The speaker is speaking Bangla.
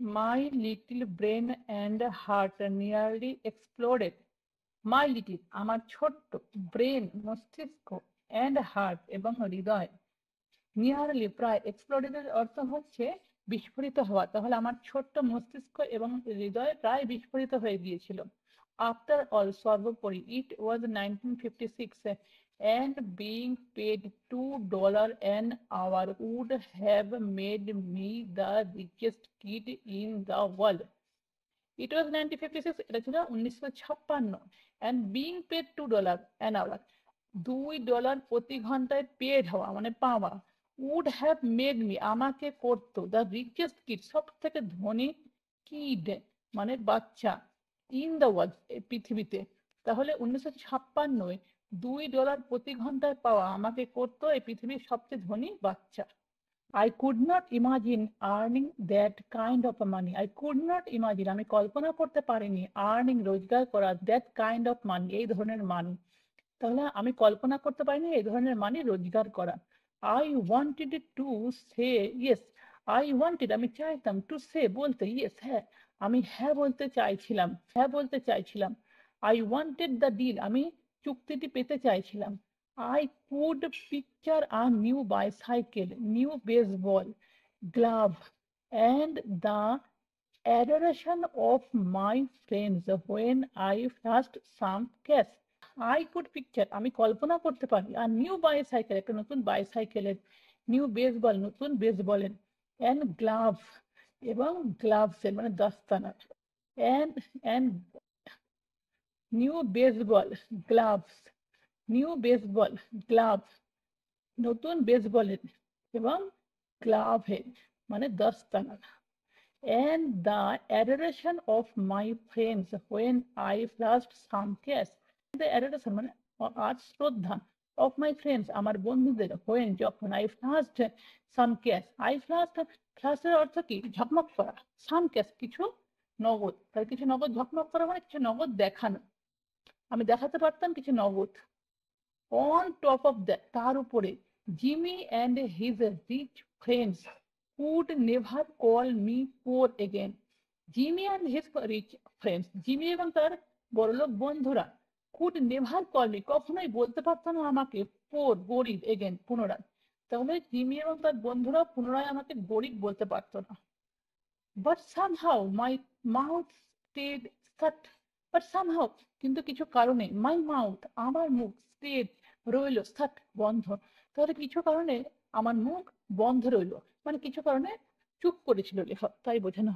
My little brain and heart nearly exploded. My little আমার ছোট্ট ব্রেন মস্তিষ্ক and heart এবং হৃদয় নিয়ারলি প্রায় এক্সপ্লোডেডের অর্থ হচ্ছে বিস্ফোরিত হওয়া। তাহলে আমার ছোট্ট মস্তিষ্ক এবং হৃদয় প্রায় বিস্ফোরিত হয়ে গিয়েছিল। আফটার অল সর্বোপরি ইট ওয়াজ 1956 and being paid $2 an hour would have made me the richest kid in the world. It was 1956, এটা ছিল 1956 and being paid $2 an hour, $2 প্রতি ঘন্টায় পেড হওয়া মানে পাওয়া, would have made me আমাকে করতো the richest kid সব থেকে ধনী কিড মানে বাচ্চা ইন দ্য ওয়ার্ল্ড পৃথিবীতে। তাহলে 1956 $2 প্রতি ঘন্টায় পাওয়া আমাকে করতো এই পৃথিবীর সবচেয়ে ধনী বাচ্চা। I could not imagine earning that kind of money. I could not imagine আমি কল্পনা করতে পারিনি earning রোজগার করা that kind of money এই ধরনের মানি। তাহলে আমি কল্পনা করতে পারিনি এই ধরনের মানি রোজগার করা। I wanted to say yes. I wanted আমি চাইতাম to say বলতে yes হ্যাঁ আমি হ্যাঁ বলতে চাইছিলাম। I wanted the deal আমি চুক্তিটি পেতে চাইছিলাম। I could picture a new bicycle, new baseball glove and the adoration of my friends when I first some cash. I could picture আমি কল্পনা করতে পারি আর নিউ বাইসাইকেল একটা নতুন বাইসাইকেলের, নিউ বেসবল নতুন বেসবলের, এন্ড গ্লাভ এবং গ্লাভসের মানে দস্তানা, and and new baseball gloves, new baseball glove নতুন বেসবলের এবং গ্লাভের মানে দস্তানা, and the adoration of my friends when I first some cash. The adoration মানে আর শ্রদ্ধা of my friends আমার বন্ধুদের when যখন I first some cash. I first এর অর্থ কি ঝকমক করা, some cash কিছু নগদ, তাই কিছু নগদ ঝকমক করা মানে কিছু নগদ দেখানো, আমি দেখাতে পারতাম কিছু নগদ। On top of that তার উপরে Jimmy and his rich friends would never call me poor again. Jimmy and his rich friends, Jimmy এবং তার বড়লোক বন্ধুরা could never call me কখনোই বলতে পারতো না আমাকে poor গরিব again পুনরায়। তাহলে জিমি এবং তার বন্ধুরা পুনরায় আমাকে গরিব বলতে পারতো না। But somehow my mouth stayed shut. But somehow কিন্তু কিছু কারণে my mouth আমার মুখ stayed রইল shut বন্ধ। তাহলে কিছু কারণে আমার মুখ বন্ধ রইল মানে কিছু কারণে চুপ করেছিল লেখক, তাই বোঝানো হয়।